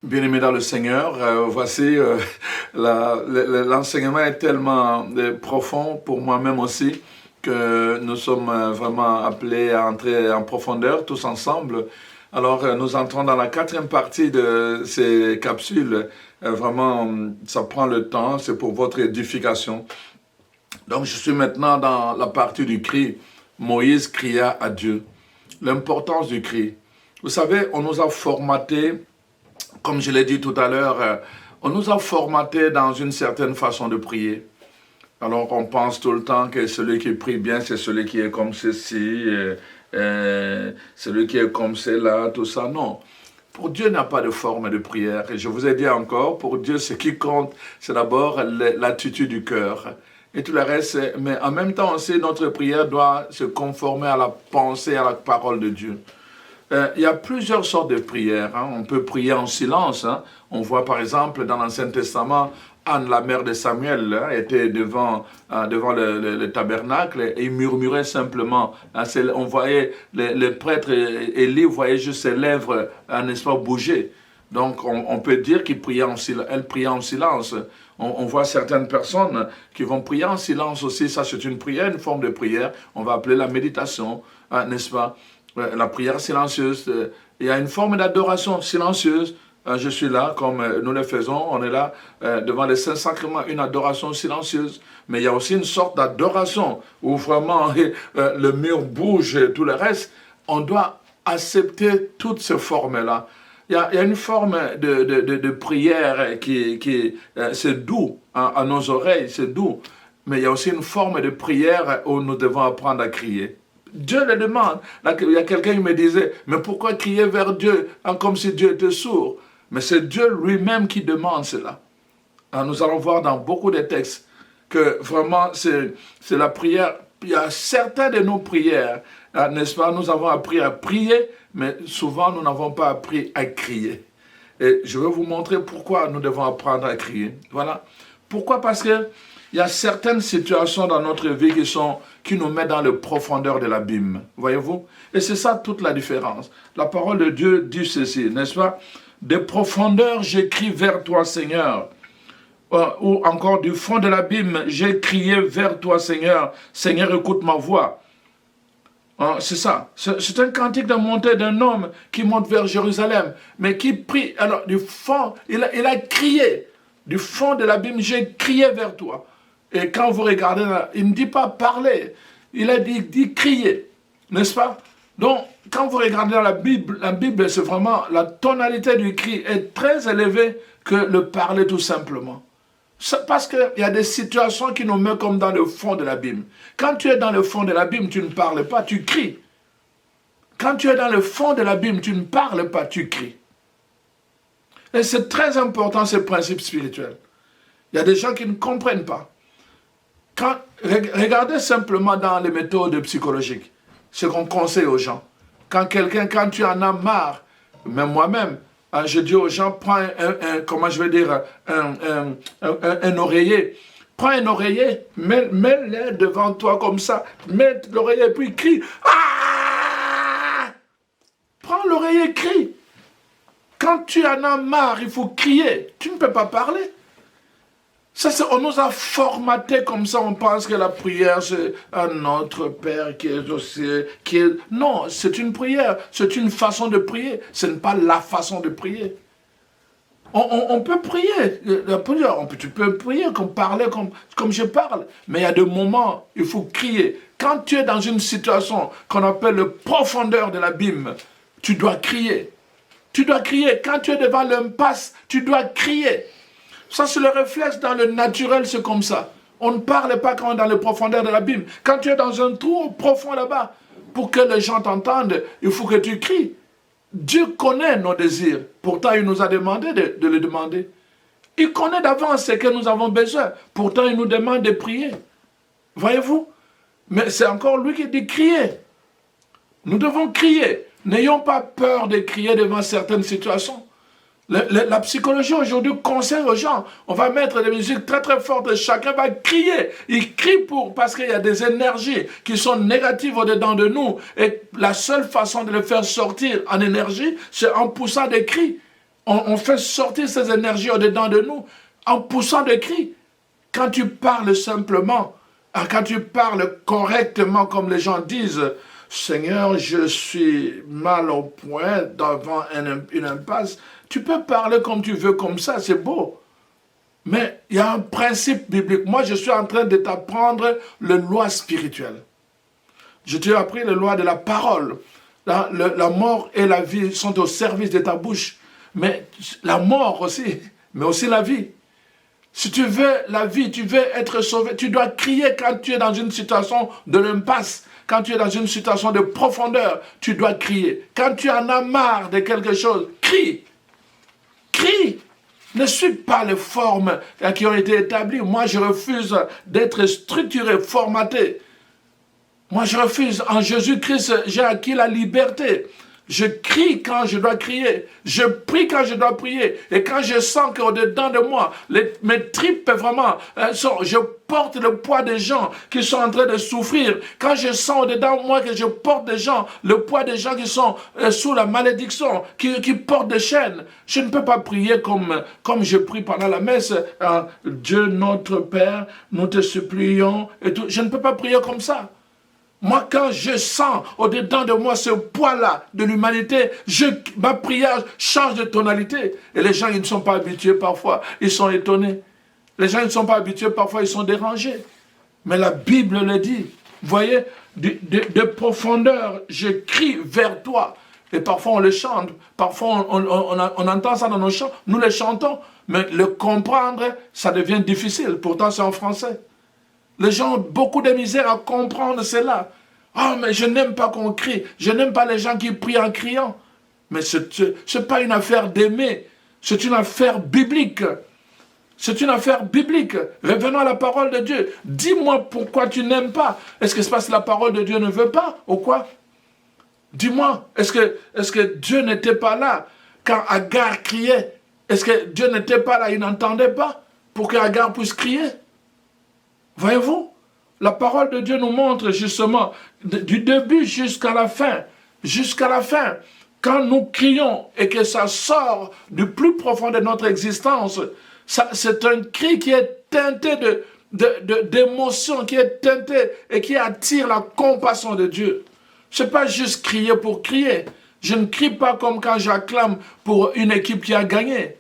Bien-aimés dans le Seigneur, voici l'enseignement est tellement profond pour moi-même aussi que nous sommes vraiment appelés à entrer en profondeur tous ensemble. Alors nous entrons dans la quatrième partie de ces capsules. Vraiment, ça prend le temps, c'est pour votre édification. Donc je suis maintenant dans la partie du cri. Moïse cria à Dieu. L'importance du cri. Vous savez, on nous a formatés. Comme je l'ai dit tout à l'heure, on nous a formatés dans une certaine façon de prier. Alors on pense tout le temps que celui qui prie bien, c'est celui qui est comme ceci, celui qui est comme cela, tout ça. Non, pour Dieu, il n'y a pas de forme de prière. Et je vous ai dit encore, pour Dieu, ce qui compte, c'est d'abord l'attitude du cœur. Et tout le reste, mais en même temps aussi, notre prière doit se conformer à la pensée, à la parole de Dieu. Il y a plusieurs sortes de prières. On peut prier en silence. On voit par exemple dans l'Ancien Testament, Anne, la mère de Samuel, était devant le tabernacle et il murmurait simplement. On voyait le prêtre Élie voyait juste ses lèvres, n'est-ce pas, bouger. Donc on peut dire qu'elle priait en silence. On voit certaines personnes qui vont prier en silence aussi. Ça, c'est une prière, une forme de prière. On va appeler la méditation, n'est-ce pas? La prière silencieuse, il y a une forme d'adoration silencieuse. Je suis là, comme nous le faisons, on est là devant les saints sacrements, une adoration silencieuse. Mais il y a aussi une sorte d'adoration où vraiment le mur bouge et tout le reste. On doit accepter toutes ces formes-là. Il y a une forme de prière qui c'est doux à nos oreilles, c'est doux. Mais il y a aussi une forme de prière où nous devons apprendre à crier. Dieu le demande. Là, il y a quelqu'un qui me disait, mais pourquoi crier vers Dieu comme si Dieu était sourd? Mais c'est Dieu lui-même qui demande cela. Alors, nous allons voir dans beaucoup de textes que vraiment c'est la prière. Il y a certaines de nos prières, n'est-ce pas? Nous avons appris à prier, mais souvent nous n'avons pas appris à crier. Et je vais vous montrer pourquoi nous devons apprendre à crier. Voilà. Pourquoi? Parce que il y a certaines situations dans notre vie qui nous mettent dans les profondeurs de l'abîme. Voyez-vous? Et c'est ça toute la différence. La parole de Dieu dit ceci, n'est-ce pas? Des profondeurs, j'écris vers toi, Seigneur. Ou encore du fond de l'abîme, j'ai crié vers toi, Seigneur. Seigneur, écoute ma voix. C'est ça. C'est un cantique de montée d'un homme qui monte vers Jérusalem, mais qui prie. Alors, du fond, il a crié. Du fond de l'abîme, j'ai crié vers toi. Et quand vous regardez là, il ne dit pas parler, il a dit crier, n'est-ce pas? Donc, quand vous regardez dans la Bible, c'est vraiment, la tonalité du cri est très élevée que le parler tout simplement. C'est parce qu'il y a des situations qui nous mettent comme dans le fond de l'abîme. Quand tu es dans le fond de l'abîme, tu ne parles pas, tu cries. Quand tu es dans le fond de l'abîme, tu ne parles pas, tu cries. Et c'est très important, ce principe spirituel. Il y a des gens qui ne comprennent pas. Regardez simplement dans les méthodes psychologiques, ce qu'on conseille aux gens. Quand tu en as marre, même moi-même, je dis aux gens, prends un oreiller. Prends un oreiller, mets-le devant toi comme ça, mets l'oreiller et puis crie. Ah! Prends l'oreiller et crie. Quand tu en as marre, il faut crier. Tu ne peux pas parler. Ça, on nous a formaté comme ça, on pense que la prière, c'est notre Père qui est au ciel, Non, c'est une prière, c'est une façon de prier, ce n'est pas la façon de prier. On peut prier, tu peux prier, parler comme je parle, mais il y a des moments, il faut crier. Quand tu es dans une situation qu'on appelle le profondeur de l'abîme, tu dois crier. Tu dois crier. Quand tu es devant l'impasse, tu dois crier. Ça, c'est le réflexe dans le naturel, c'est comme ça. On ne parle pas quand on est dans les profondeurs de l'abîme. Quand tu es dans un trou profond là-bas, pour que les gens t'entendent, il faut que tu cries. Dieu connaît nos désirs. Pourtant, il nous a demandé de le demander. Il connaît d'avance ce que nous avons besoin. Pourtant, il nous demande de prier. Voyez-vous? Mais c'est encore lui qui dit crier. Nous devons crier. N'ayons pas peur de crier devant certaines situations. La psychologie aujourd'hui conseille aux gens, on va mettre des musiques très très fortes et chacun va crier. Il crie parce qu'il y a des énergies qui sont négatives au-dedans de nous. Et la seule façon de les faire sortir en énergie, c'est en poussant des cris. On fait sortir ces énergies au-dedans de nous en poussant des cris. Quand tu parles simplement, quand tu parles correctement comme les gens disent, Seigneur, je suis mal au point devant une impasse. Tu peux parler comme tu veux, comme ça, c'est beau. Mais il y a un principe biblique. Moi, je suis en train de t'apprendre les lois spirituelles. Je t'ai appris les lois de la parole. La mort et la vie sont au service de ta bouche. Mais la mort aussi, mais aussi la vie. Si tu veux la vie, tu veux être sauvé, tu dois crier quand tu es dans une situation de l'impasse. Quand tu es dans une situation de profondeur, tu dois crier. Quand tu en as marre de quelque chose, crie. Crie. Ne suis pas les formes qui ont été établies. Moi, je refuse d'être structuré, formaté. Moi, je refuse. En Jésus-Christ, j'ai acquis la liberté. Je crie quand je dois crier. Je prie quand je dois prier. Et quand je sens qu'au-dedans de moi, mes tripes vraiment, je porte le poids des gens qui sont en train de souffrir. Quand je sens au-dedans de moi que je porte des gens, le poids des gens qui sont sous la malédiction, qui portent des chaînes, je ne peux pas prier comme je prie pendant la messe. Dieu notre Père, nous te supplions. Et tout. Je ne peux pas prier comme ça. Moi, quand je sens au-dedans de moi ce poids-là de l'humanité, ma prière change de tonalité. Et les gens, ils ne sont pas habitués parfois, ils sont étonnés. Les gens, ils ne sont pas habitués parfois, ils sont dérangés. Mais la Bible le dit. Vous voyez, de profondeur, je crie vers toi. Et parfois, on le chante. Parfois, on entend ça dans nos chants. Nous les chantons. Mais le comprendre, ça devient difficile. Pourtant, c'est en français. Les gens ont beaucoup de misère à comprendre cela. Ah, mais je n'aime pas qu'on crie. Je n'aime pas les gens qui prient en criant. Mais ce n'est pas une affaire d'aimer. C'est une affaire biblique. C'est une affaire biblique. Revenons à la parole de Dieu. Dis-moi pourquoi tu n'aimes pas. Est-ce que c'est parce que la parole de Dieu ne veut pas ou quoi? Dis-moi, est-ce que Dieu n'était pas là quand Agar criait? Est-ce que Dieu n'était pas là, il n'entendait pas pour que Agar puisse crier? Voyez-vous, la parole de Dieu nous montre justement, du début jusqu'à la fin, quand nous crions et que ça sort du plus profond de notre existence, c'est un cri qui est teinté d'émotion, qui est teinté et qui attire la compassion de Dieu. Ce n'est pas juste crier pour crier. Je ne crie pas comme quand j'acclame pour une équipe qui a gagné.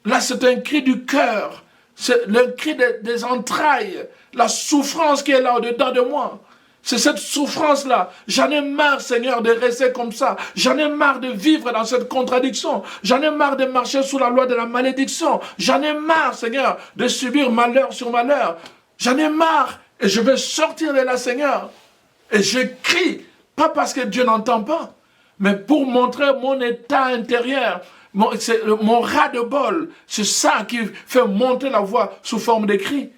Là, c'est un cri du cœur. C'est le cri des entrailles, la souffrance qui est là au-dedans de moi. C'est cette souffrance-là. J'en ai marre, Seigneur, de rester comme ça. J'en ai marre de vivre dans cette contradiction. J'en ai marre de marcher sous la loi de la malédiction. J'en ai marre, Seigneur, de subir malheur sur malheur. J'en ai marre et je veux sortir de là, Seigneur. Et je crie, pas parce que Dieu n'entend pas, mais pour montrer mon état intérieur. Mon ras-de-bol, c'est ça qui fait monter la voix sous forme de cris,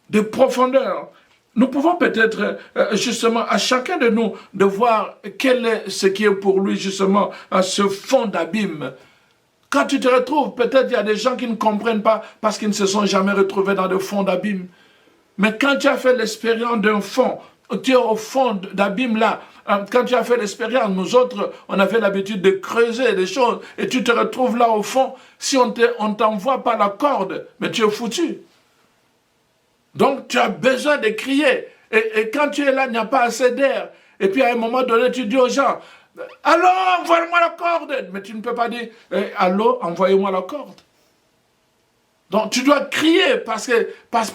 de profondeur. Nous pouvons peut-être, justement, à chacun de nous, de voir quel est ce qui est pour lui, justement, ce fond d'abîme. Quand tu te retrouves, peut-être il y a des gens qui ne comprennent pas parce qu'ils ne se sont jamais retrouvés dans de fonds d'abîme. Mais quand tu as fait l'expérience d'un fond, tu es au fond d'abîme là. Quand tu as fait l'expérience, nous autres, on avait l'habitude de creuser des choses et tu te retrouves là au fond. Si on t'envoie pas la corde, mais tu es foutu. Donc tu as besoin de crier. Et quand tu es là, il n'y a pas assez d'air. Et puis à un moment donné, tu dis aux gens, allô, envoyez-moi la corde. Mais tu ne peux pas dire, allô, envoyez-moi la corde. Donc tu dois crier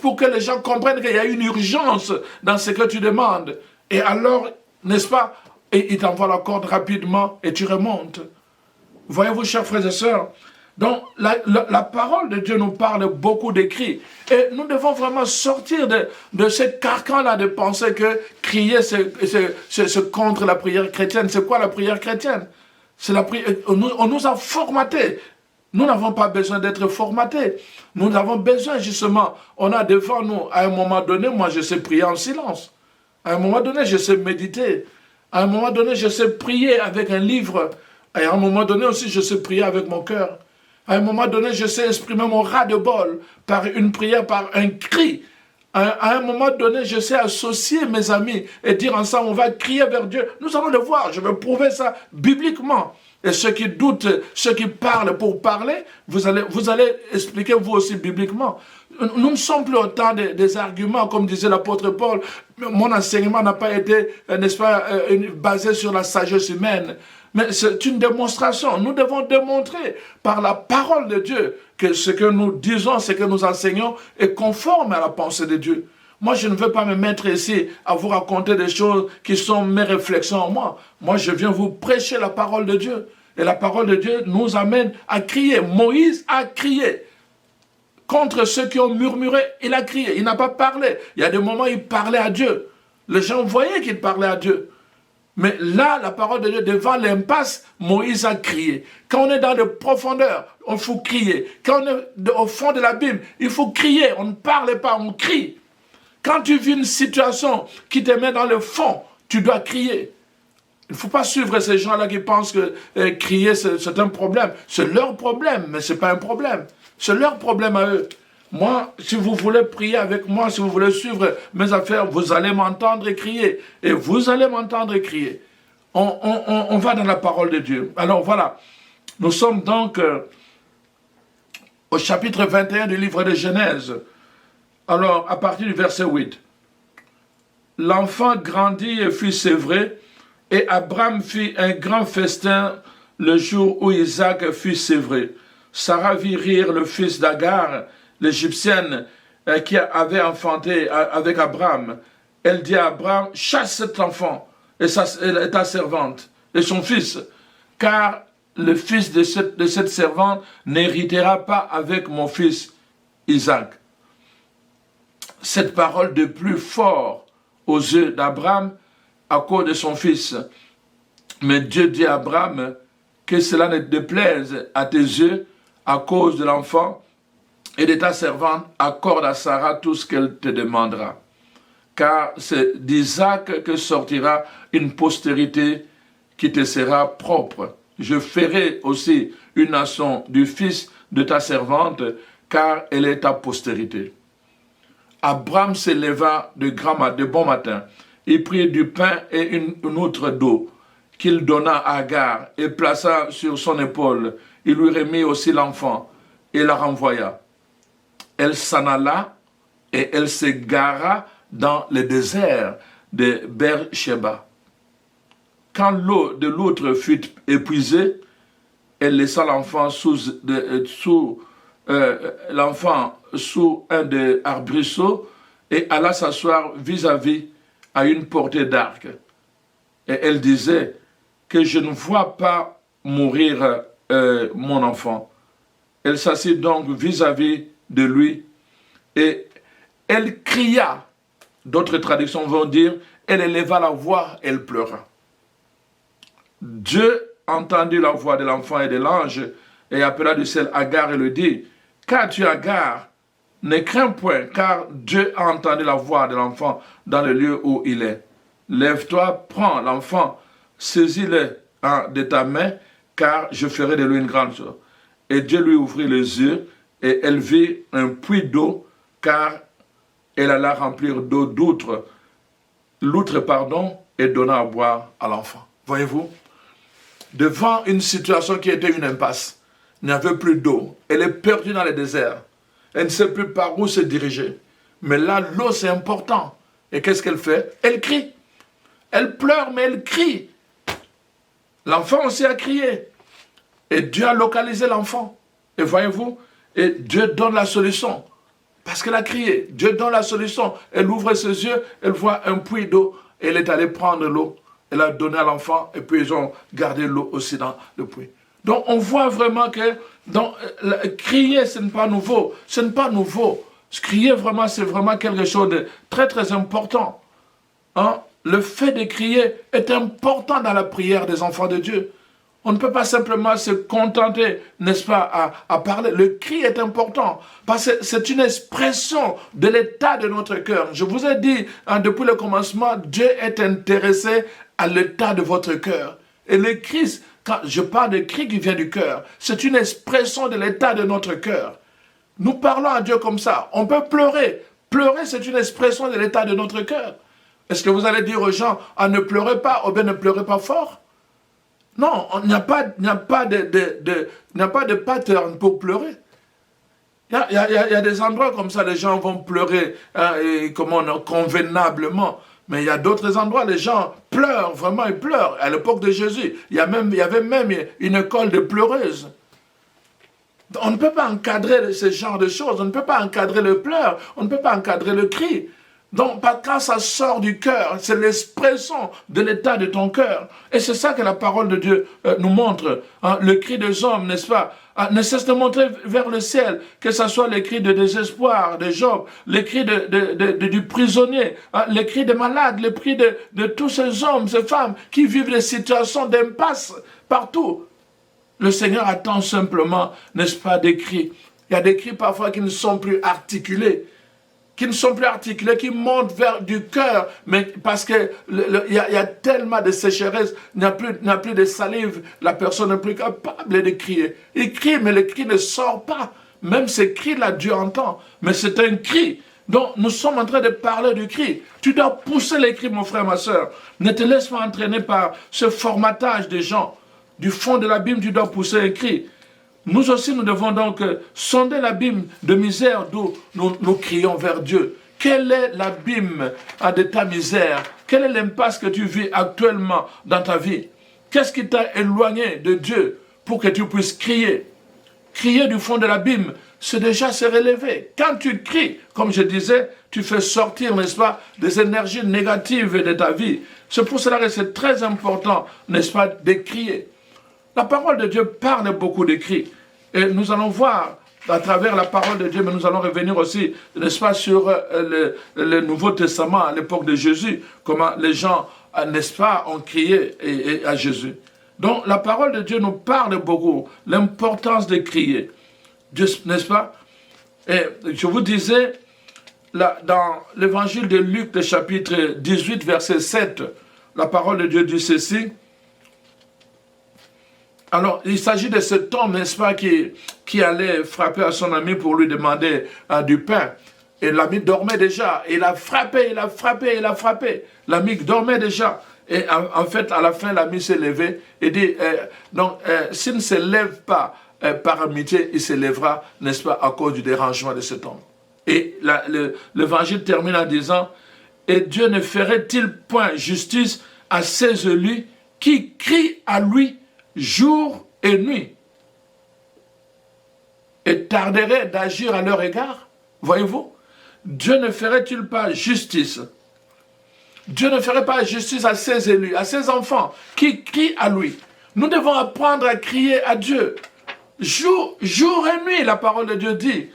pour que les gens comprennent qu'il y a une urgence dans ce que tu demandes. Et alors, n'est-ce pas, et il t'envoie la corde rapidement et tu remontes. Voyez-vous, chers frères et sœurs, donc la parole de Dieu nous parle beaucoup des cris. Et nous devons vraiment sortir de ce carcan-là de penser que crier, c'est contre la prière chrétienne. C'est quoi la prière chrétienne? C'est la prière. On nous a formatés. Nous n'avons pas besoin d'être formatés. Nous avons besoin justement, on a devant nous, à un moment donné, moi je sais prier en silence. À un moment donné, je sais méditer. À un moment donné, je sais prier avec un livre. Et à un moment donné aussi, je sais prier avec mon cœur. À un moment donné, je sais exprimer mon ras-de-bol par une prière, par un cri. À un moment donné, je sais associer mes amis et dire ensemble, on va crier vers Dieu. Nous allons le voir, je vais prouver ça bibliquement. Et ceux qui doutent, ceux qui parlent pour parler, vous allez expliquer vous aussi bibliquement. Nous ne sommes plus autant des arguments, comme disait l'apôtre Paul. Mon enseignement n'a pas été, n'est-ce pas, basé sur la sagesse humaine. Mais c'est une démonstration. Nous devons démontrer par la parole de Dieu que ce que nous disons, ce que nous enseignons est conforme à la pensée de Dieu. Moi, je ne veux pas me mettre ici à vous raconter des choses qui sont mes réflexions en moi. Moi, je viens vous prêcher la parole de Dieu. Et la parole de Dieu nous amène à crier. Moïse a crié. Contre ceux qui ont murmuré, il a crié. Il n'a pas parlé. Il y a des moments où il parlait à Dieu. Les gens voyaient qu'il parlait à Dieu. Mais là, la parole de Dieu, devant l'impasse, Moïse a crié. Quand on est dans les profondeurs, il faut crier. Quand on est au fond de l'abîme, il faut crier. On ne parle pas, on crie. Quand tu vis une situation qui te met dans le fond, tu dois crier. Il ne faut pas suivre ces gens-là qui pensent que crier, c'est un problème. C'est leur problème, mais ce n'est pas un problème. C'est leur problème à eux. Moi, si vous voulez prier avec moi, si vous voulez suivre mes affaires, vous allez m'entendre crier. Et vous allez m'entendre crier. On va dans la parole de Dieu. Alors voilà, nous sommes donc au chapitre 21 du livre de Genèse. Alors, à partir du verset 8. L'enfant grandit et fut sévré, et Abraham fit un grand festin le jour où Isaac fut sévré. Sarah vit rire le fils d'Agar, l'Égyptienne, qui avait enfanté avec Abraham. Elle dit à Abraham, chasse cet enfant et ta servante et son fils, car le fils de cette servante n'héritera pas avec mon fils Isaac. Cette parole de plus fort aux yeux d'Abraham à cause de son fils. Mais Dieu dit à Abraham que cela ne déplaise à tes yeux à cause de l'enfant et de ta servante, accorde à Sarah tout ce qu'elle te demandera. Car c'est d'Isaac que sortira une postérité qui te sera propre. Je ferai aussi une nation du fils de ta servante, car elle est ta postérité. Abraham se leva de bon matin. Il prit du pain et une outre d'eau qu'il donna à Agar et plaça sur son épaule. Il lui remit aussi l'enfant et la renvoya. Elle s'en alla et elle se gara dans le désert de Beersheba. Quand l'eau de l'outre fut épuisée, elle laissa l'enfant sous un des arbrisseaux et alla s'asseoir vis-à-vis à une portée d'arc. Et elle disait que je ne vois pas mourir mon enfant. Elle s'assit donc vis-à-vis de lui et elle cria. D'autres traductions vont dire, elle éleva la voix, elle pleura. Dieu entendit la voix de l'enfant et de l'ange et appela du ciel Agar et lui dit, qu'as-tu Agar? Ne crains point, car Dieu a entendu la voix de l'enfant dans le lieu où il est. Lève-toi, prends l'enfant, saisis-le de ta main, car je ferai de lui une grande chose. Et Dieu lui ouvrit les yeux, et elle vit un puits d'eau, car elle alla remplir d'eau l'outre, et donna à boire à l'enfant. Voyez-vous, devant une situation qui était une impasse, il n'y avait plus d'eau, elle est perdue dans le désert. Elle ne sait plus par où se diriger. Mais là, l'eau, c'est important. Et qu'est-ce qu'elle fait? Elle crie. Elle pleure, mais elle crie. L'enfant aussi a crié. Et Dieu a localisé l'enfant. Et voyez-vous, et Dieu donne la solution. Parce qu'elle a crié. Dieu donne la solution. Elle ouvre ses yeux, elle voit un puits d'eau. Elle est allée prendre l'eau. Elle a donné à l'enfant. Et puis ils ont gardé l'eau aussi dans le puits. Donc on voit vraiment que crier, ce n'est pas nouveau. Ce n'est pas nouveau. Crier vraiment, c'est vraiment quelque chose de très très important. Hein? Le fait de crier est important dans la prière des enfants de Dieu. On ne peut pas simplement se contenter, n'est-ce pas, à parler. Le cri est important parce que c'est une expression de l'état de notre cœur. Je vous ai dit, depuis le commencement, Dieu est intéressé à l'état de votre cœur. Et le cri, quand je parle de cri qui vient du cœur, c'est une expression de l'état de notre cœur. Nous parlons à Dieu comme ça. On peut pleurer. Pleurer, c'est une expression de l'état de notre cœur. Est-ce que vous allez dire aux gens, ne pleurez pas, ou bien ne pleurez pas fort? Non, il n'y a pas de pattern pour pleurer. Il y a des endroits comme ça, les gens vont pleurer convenablement. Mais il y a d'autres endroits, les gens pleurent, vraiment, ils pleurent. À l'époque de Jésus, il y avait même une école de pleureuses. On ne peut pas encadrer ce genre de choses, on ne peut pas encadrer le pleur, on ne peut pas encadrer le cri. Donc, quand ça sort du cœur, c'est l'expression de l'état de ton cœur. Et c'est ça que la parole de Dieu nous montre. Le cri des hommes, n'est-ce pas, ne cesse de montrer vers le ciel, que ce soit les cris de désespoir de Job, les cris du prisonnier, les cris des malades, les cris de tous ces hommes, ces femmes qui vivent des situations d'impasse partout. Le Seigneur attend simplement, n'est-ce pas, des cris. Il y a des cris parfois qui ne sont plus articulés, qui montent vers du cœur, mais parce que il y a tellement de sécheresse, il n'y a plus de salive, la personne n'est plus capable de crier. Il crie, mais le cri ne sort pas. Même ce cri-là, Dieu entend, mais c'est un cri. Donc, nous sommes en train de parler du cri. Tu dois pousser les cris, mon frère, ma soeur. Ne te laisse pas entraîner par ce formatage des gens. Du fond de l'abîme, tu dois pousser un cri. Nous aussi, nous devons donc sonder l'abîme de misère d'où nous crions vers Dieu. Quel est l'abîme de ta misère? Quel est l'impasse que tu vis actuellement dans ta vie? Qu'est-ce qui t'a éloigné de Dieu pour que tu puisses crier? Crier du fond de l'abîme, c'est déjà se relever. Quand tu cries, comme je disais, tu fais sortir, n'est-ce pas, des énergies négatives de ta vie. C'est pour cela que c'est très important, n'est-ce pas, de crier. La parole de Dieu parle beaucoup de cris. Et nous allons voir à travers la parole de Dieu, mais nous allons revenir aussi, n'est-ce pas, sur le Nouveau Testament, à l'époque de Jésus, comment les gens, n'est-ce pas, ont crié à Jésus. Donc la parole de Dieu nous parle beaucoup, l'importance de crier, n'est-ce pas? Et je vous disais, là, dans l'évangile de Luc, le chapitre 18, verset 7, la parole de Dieu dit ceci. Alors, il s'agit de cet homme, n'est-ce pas, qui allait frapper à son ami pour lui demander du pain. Et l'ami dormait déjà. Et il a frappé, il a frappé, il a frappé. L'ami dormait déjà. Et en fait, à la fin, l'ami s'est levé et dit, s'il ne se lève pas par amitié, il se lèvera, n'est-ce pas, à cause du dérangement de cet homme. Et l'évangile termine en disant, et Dieu ne ferait-il point justice à ses élus qui crient à lui jour et nuit, et tarderait d'agir à leur égard? Voyez-vous, Dieu ne ferait-il pas justice? Dieu ne ferait pas justice à ses élus, à ses enfants qui crient à lui. Nous devons apprendre à crier à Dieu. Jour et nuit, la parole de Dieu dit.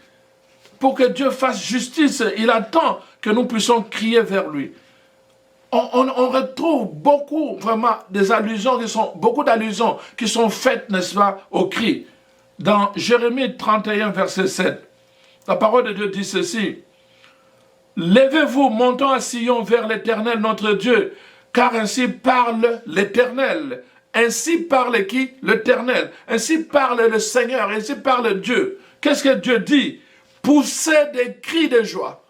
Pour que Dieu fasse justice, il attend que nous puissions crier vers lui. On retrouve beaucoup d'allusions qui sont faites, n'est-ce pas, au cri. Dans Jérémie 31, verset 7, la parole de Dieu dit ceci. Levez-vous, montons à Sion vers l'Éternel notre Dieu, car ainsi parle l'Éternel. Ainsi parle qui? L'Éternel. Ainsi parle le Seigneur, ainsi parle Dieu. Qu'est-ce que Dieu dit? Poussez des cris de joie.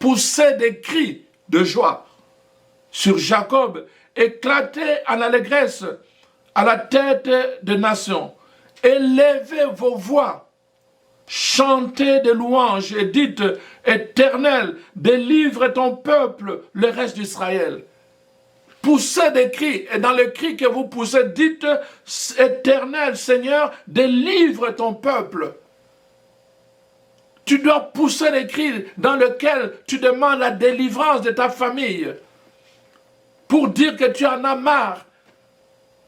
Poussez des cris de joie sur Jacob, éclatez en allégresse à la tête des nations. Élevez vos voix, chantez des louanges et dites, Éternel, délivre ton peuple, le reste d'Israël. Poussez des cris, et dans le cri que vous poussez, dites, Éternel, Seigneur, délivre ton peuple. Tu dois pousser des cris dans lesquels tu demandes la délivrance de ta famille. Pour dire que tu en as marre.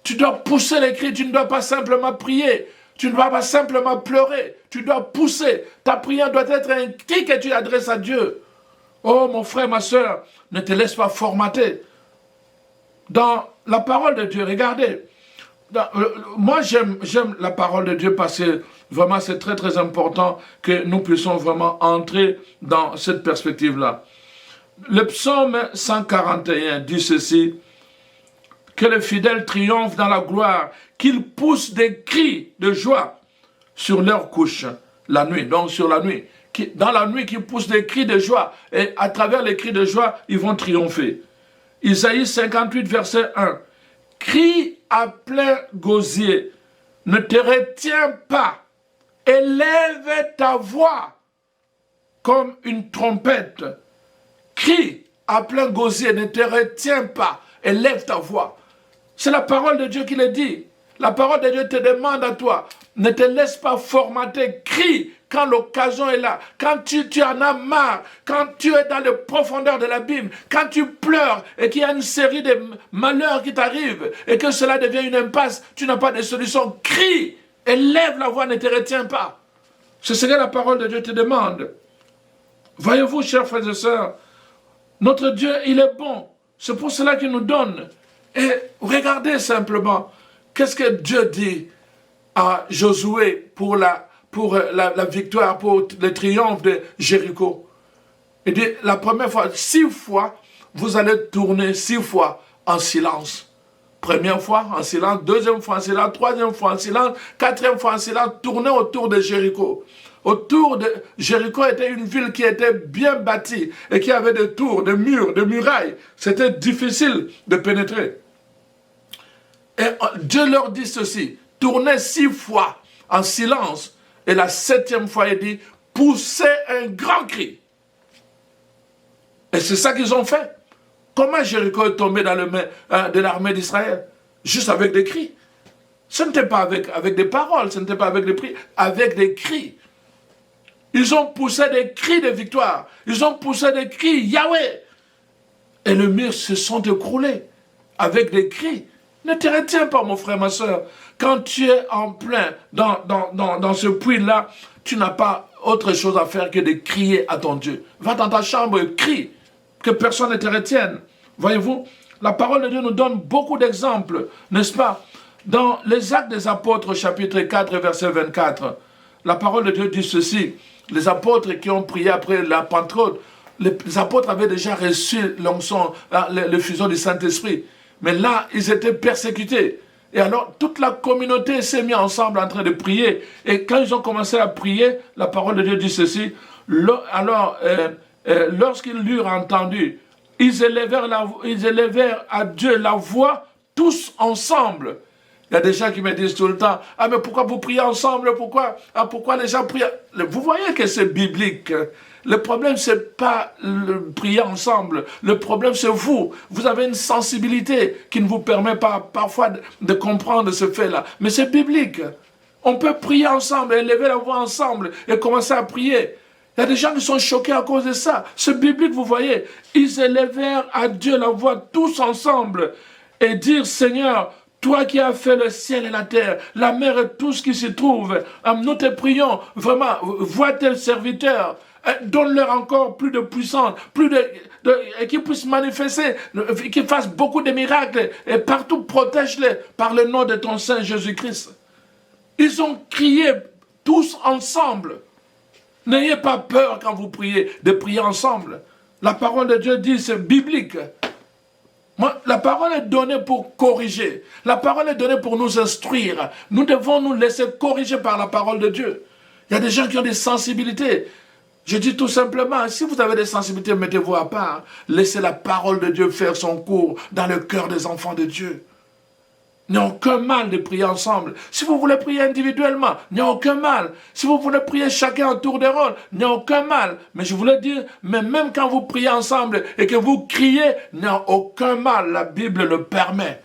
Tu dois pousser les cris, tu ne dois pas simplement prier. Tu ne dois pas simplement pleurer. Tu dois pousser. Ta prière doit être un cri que tu adresses à Dieu. Oh mon frère, ma soeur, ne te laisse pas formater. Dans la parole de Dieu, regardez. moi j'aime la parole de Dieu parce que vraiment c'est très très important que nous puissions vraiment entrer dans cette perspective-là. Le psaume 141 dit ceci: que les fidèles triomphent dans la gloire, qu'ils poussent des cris de joie sur leur couche, la nuit, donc sur la nuit. Dans la nuit, qu'ils poussent des cris de joie, et à travers les cris de joie, ils vont triompher. Isaïe 58, verset 1. Crie à plein gosier, ne te retiens pas, élève ta voix comme une trompette. Crie à plein gosier, ne te retiens pas, élève ta voix. C'est la parole de Dieu qui le dit. La parole de Dieu te demande à toi, ne te laisse pas formater, crie quand l'occasion est là, quand tu en as marre, quand tu es dans les profondeurs de l'abîme, quand tu pleures et qu'il y a une série de malheurs qui t'arrivent et que cela devient une impasse, tu n'as pas de solution, crie, élève la voix, ne te retiens pas. C'est ce que la parole de Dieu te demande. Voyez-vous, chers frères et sœurs, notre Dieu, il est bon. C'est pour cela qu'il nous donne. Et regardez simplement, qu'est-ce que Dieu dit à Josué pour la victoire, pour le triomphe de Jéricho. Il dit, la première fois, 6 fois, vous allez tourner 6 fois en silence. Première fois en silence, deuxième fois en silence, troisième fois en silence, quatrième fois en silence, tournez autour de Jéricho. Autour de Jéricho était une ville qui était bien bâtie et qui avait des tours, des murs, des murailles. C'était difficile de pénétrer. Et Dieu leur dit ceci, tournez 6 fois en silence. Et la 7e fois, il dit, poussez un grand cri. Et c'est ça qu'ils ont fait. Comment Jéricho est tombé dans les mains de l'armée d'Israël? Juste avec des cris. Ce n'était pas avec des paroles, ce n'était pas avec des cris, avec des cris. Ils ont poussé des cris de victoire. Ils ont poussé des cris Yahweh. Et les murs se sont écroulés avec des cris. Ne te retiens pas, mon frère, ma soeur. Quand tu es en plein dans ce puits-là, tu n'as pas autre chose à faire que de crier à ton Dieu. Va dans ta chambre et crie, que personne ne te retienne. Voyez-vous, la parole de Dieu nous donne beaucoup d'exemples, n'est-ce pas? Dans les Actes des Apôtres, chapitre 4, verset 24, la parole de Dieu dit ceci. Les apôtres qui ont prié après la Pentecôte, les apôtres avaient déjà reçu l'onction, l'effusion du Saint-Esprit. Mais là, ils étaient persécutés. Et alors, toute la communauté s'est mise ensemble en train de prier. Et quand ils ont commencé à prier, la parole de Dieu dit ceci. Alors, lorsqu'ils l'eurent entendu, ils élevèrent à Dieu la voix, tous ensemble. Il y a des gens qui me disent tout le temps, « Ah, mais pourquoi vous priez ensemble? Pourquoi les gens prient ?» Vous voyez que c'est biblique. Le problème, ce n'est pas le prier ensemble. Le problème, c'est vous. Vous avez une sensibilité qui ne vous permet pas parfois de comprendre ce fait-là. Mais c'est biblique. On peut prier ensemble, élever la voix ensemble et commencer à prier. Il y a des gens qui sont choqués à cause de ça. C'est biblique, vous voyez. Ils élevèrent à Dieu la voix tous ensemble et dirent, « Seigneur, toi qui as fait le ciel et la terre, la mer et tout ce qui s'y trouve, nous te prions, vraiment, vois tes serviteurs, donne-leur encore plus de puissance, et qu'ils puissent manifester, qu'ils fassent beaucoup de miracles, et partout protège-les par le nom de ton Saint Jésus-Christ. » Ils ont crié tous ensemble. N'ayez pas peur quand vous priez, de prier ensemble. La parole de Dieu dit, c'est biblique. La parole est donnée pour corriger. La parole est donnée pour nous instruire. Nous devons nous laisser corriger par la parole de Dieu. Il y a des gens qui ont des sensibilités. Je dis tout simplement, si vous avez des sensibilités, mettez-vous à part. Laissez la parole de Dieu faire son cours dans le cœur des enfants de Dieu. Il n'y a aucun mal de prier ensemble. Si vous voulez prier individuellement, il n'y a aucun mal. Si vous voulez prier chacun en tour de rôle, il n'y a aucun mal. Mais je voulais dire, mais même quand vous priez ensemble et que vous criez, il n'y a aucun mal. La Bible le permet.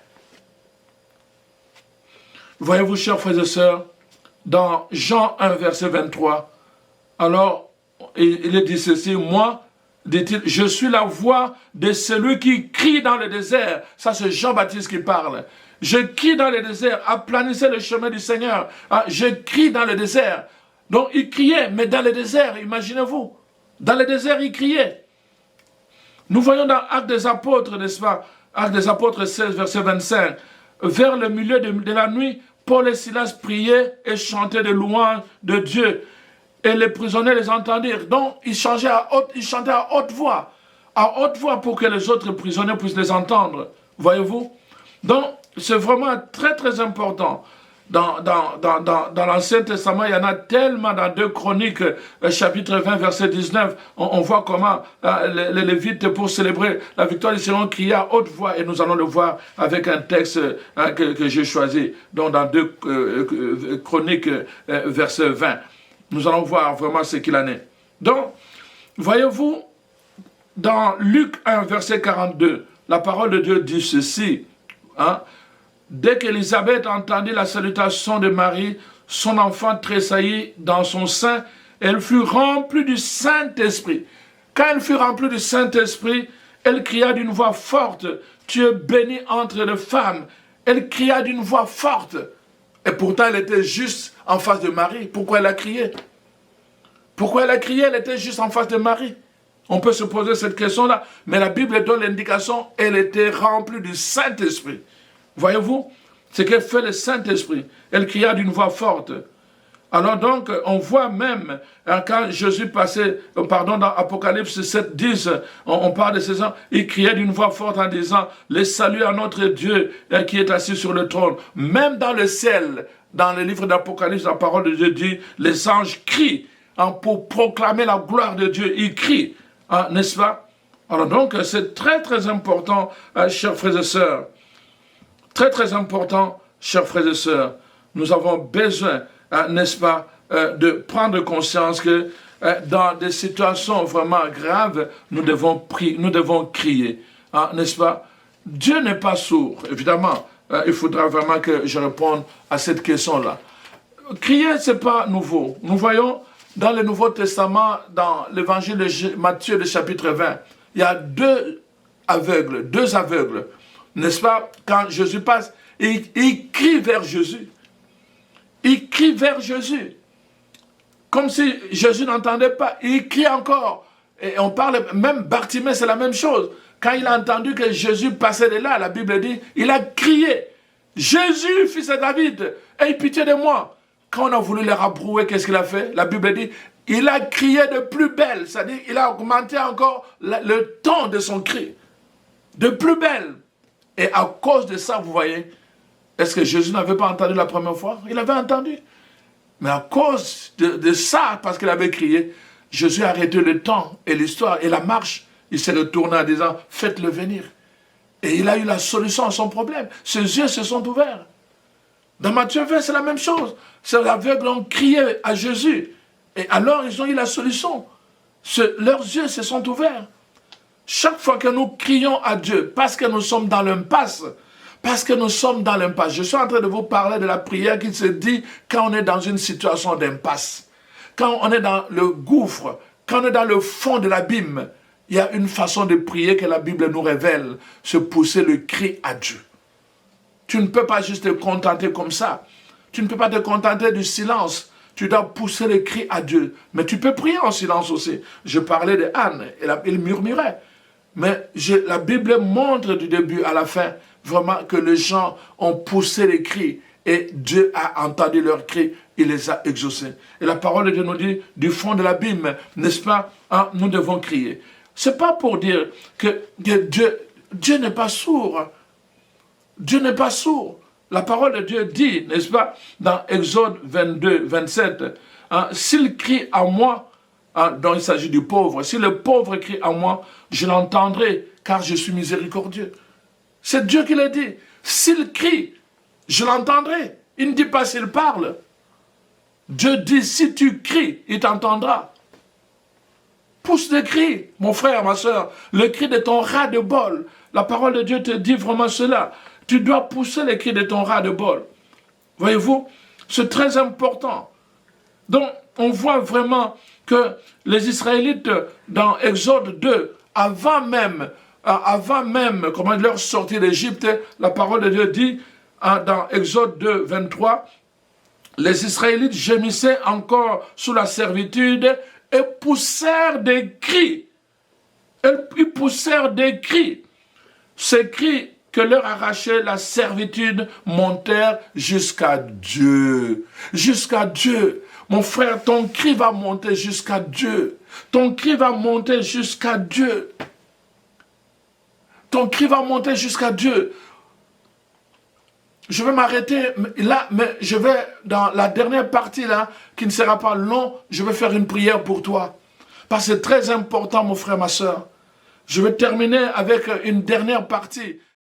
Voyez-vous, chers frères et sœurs, dans Jean 1, verset 23, alors, il est dit ceci, moi, dit-il, je suis la voix de celui qui crie dans le désert. Ça, c'est Jean-Baptiste qui parle. Je crie dans le désert, aplanissez le chemin du Seigneur. Je crie dans le désert. Donc, il criait, mais dans le désert, imaginez-vous. Dans le désert, il criait. Nous voyons dans Actes des Apôtres, n'est-ce pas? Actes des Apôtres 16, verset 25. vers le milieu de la nuit, Paul et Silas priaient et chantaient des louanges de Dieu. Et les prisonniers les entendirent. Donc, ils chantaient à haute voix. À haute voix pour que les autres prisonniers puissent les entendre. Voyez-vous? Donc, c'est vraiment très, très important. Dans l'Ancien Testament, il y en a tellement dans 2 Chroniques, chapitre 20, verset 19, on voit comment les Lévites, pour célébrer la victoire du Seigneur, criaient à haute voix, et nous allons le voir avec un texte que j'ai choisi, donc dans 2 Chroniques, verset 20. Nous allons voir vraiment ce qu'il en est. Donc, voyez-vous, dans Luc 1, verset 42, la parole de Dieu dit ceci, hein, dès qu'Élisabeth entendit la salutation de Marie, son enfant tressaillit dans son sein, elle fut remplie du Saint-Esprit. Quand elle fut remplie du Saint-Esprit, elle cria d'une voix forte, « Tu es bénie entre les femmes ». Elle cria d'une voix forte. Et pourtant, elle était juste en face de Marie. Pourquoi elle a crié? Pourquoi elle a crié? Elle était juste en face de Marie. On peut se poser cette question-là. Mais la Bible donne l'indication, elle était remplie du Saint-Esprit. Voyez-vous, ce que fait le Saint-Esprit. Elle cria d'une voix forte. Alors donc, on voit même, quand Jésus passait, dans Apocalypse 7, 10, on parle de ces gens, il criait d'une voix forte en disant, le salut à notre Dieu qui est assis sur le trône. Même dans le ciel, dans le livre d'Apocalypse, la parole de Dieu dit, les anges crient pour proclamer la gloire de Dieu. Ils crient, n'est-ce pas? Alors donc, c'est très très important, chers frères et sœurs. Très, très important, chers frères et sœurs, nous avons besoin, n'est-ce pas, de prendre conscience que dans des situations vraiment graves, nous devons crier, n'est-ce pas? Dieu n'est pas sourd, évidemment. Il faudra vraiment que je réponde à cette question-là. Crier, ce n'est pas nouveau. Nous voyons dans le Nouveau Testament, dans l'évangile de Matthieu, le chapitre 20, il y a deux aveugles, n'est-ce pas, quand Jésus passe, il crie vers Jésus. Il crie vers Jésus. Comme si Jésus n'entendait pas. Il crie encore. Et on parle, même Bartimée, c'est la même chose. Quand il a entendu que Jésus passait de là, la Bible dit, il a crié, « Jésus, fils de David, aie pitié de moi ». Quand on a voulu les rabrouer, qu'est-ce qu'il a fait? La Bible dit, il a crié de plus belle. C'est-à-dire, il a augmenté encore le ton de son cri. De plus belle. Et à cause de ça, vous voyez, est-ce que Jésus n'avait pas entendu la première fois? Il avait entendu. Mais à cause de ça, parce qu'il avait crié, Jésus a arrêté le temps et l'histoire et la marche. Il s'est retourné en disant, faites-le venir. Et il a eu la solution à son problème. Ses yeux se sont ouverts. Dans Matthieu 20, c'est la même chose. Ces aveugles ont crié à Jésus. Et alors, ils ont eu la solution. Leurs yeux se sont ouverts. Chaque fois que nous crions à Dieu, parce que nous sommes dans l'impasse, je suis en train de vous parler de la prière qui se dit quand on est dans une situation d'impasse, quand on est dans le gouffre, quand on est dans le fond de l'abîme, il y a une façon de prier que la Bible nous révèle, se pousser le cri à Dieu. Tu ne peux pas juste te contenter comme ça. Tu ne peux pas te contenter du silence. Tu dois pousser le cri à Dieu. Mais tu peux prier en silence aussi. Je parlais de Anne, elle murmurait. Mais la Bible montre du début à la fin vraiment que les gens ont poussé les cris et Dieu a entendu leurs cris, il les a exaucés. Et la parole de Dieu nous dit, du fond de l'abîme, n'est-ce pas, nous devons crier. Ce n'est pas pour dire que Dieu n'est pas sourd. Dieu n'est pas sourd. La parole de Dieu dit, n'est-ce pas, dans Exode 22, 27, s'il crie à moi, dont il s'agit du pauvre, si le pauvre crie à moi, je l'entendrai, car je suis miséricordieux. C'est Dieu qui l'a dit. S'il crie, je l'entendrai. Il ne dit pas s'il parle. Dieu dit, si tu cries, il t'entendra. Pousse le cri, mon frère, ma soeur, le cri de ton ras de bol. La parole de Dieu te dit vraiment cela. Tu dois pousser le cri de ton ras de bol. Voyez-vous, c'est très important. Donc, on voit vraiment que les Israélites, dans Exode 2, avant même comment leur sortie d'Égypte, la parole de Dieu dit, dans Exode 2, 23, les Israélites gémissaient encore sous la servitude et poussèrent des cris. Ils poussèrent des cris. Ces cris que leur arrachait la servitude montèrent jusqu'à Dieu. Jusqu'à Dieu. Mon frère, ton cri va monter jusqu'à Dieu. Ton cri va monter jusqu'à Dieu. Ton cri va monter jusqu'à Dieu. Je vais m'arrêter là, mais je vais, dans la dernière partie là, qui ne sera pas long, je vais faire une prière pour toi. Parce que c'est très important, mon frère, ma soeur. Je vais terminer avec une dernière partie.